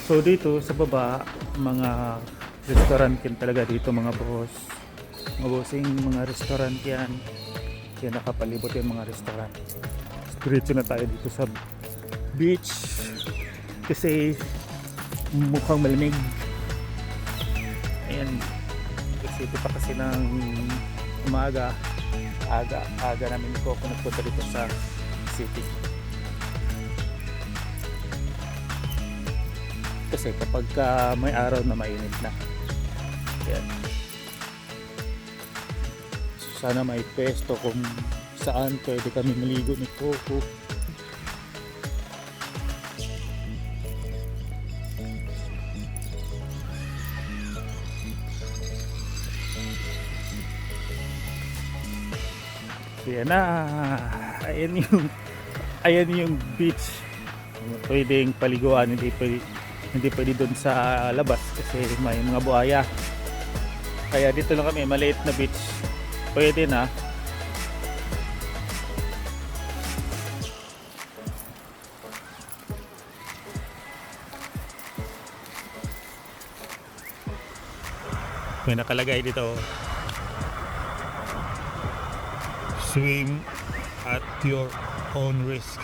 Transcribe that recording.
So dito sa baba, mga restaurant yan talaga dito mga boss. Mga bossing, mga restaurant yan. Yan nakapalibot yung mga restaurant. Diretso na tayo dito sa beach. Kasi mukhang malamig. Ayan. Kasi ito pa kasi ng umaga. Aga namin ko nagpunta dito sa city. Kasi kapag may araw na mainit na. Ayan. Sana may pesto kung saan pwede kami maligo ni Coco. Ayan na. Ayan yung beach. Pwedeng paliguan, hindi pwede doon sa labas kasi may mga buhaya. Kaya dito lang kami, maliit na beach. Pwede na. May nakalagay dito, swim at your own risk.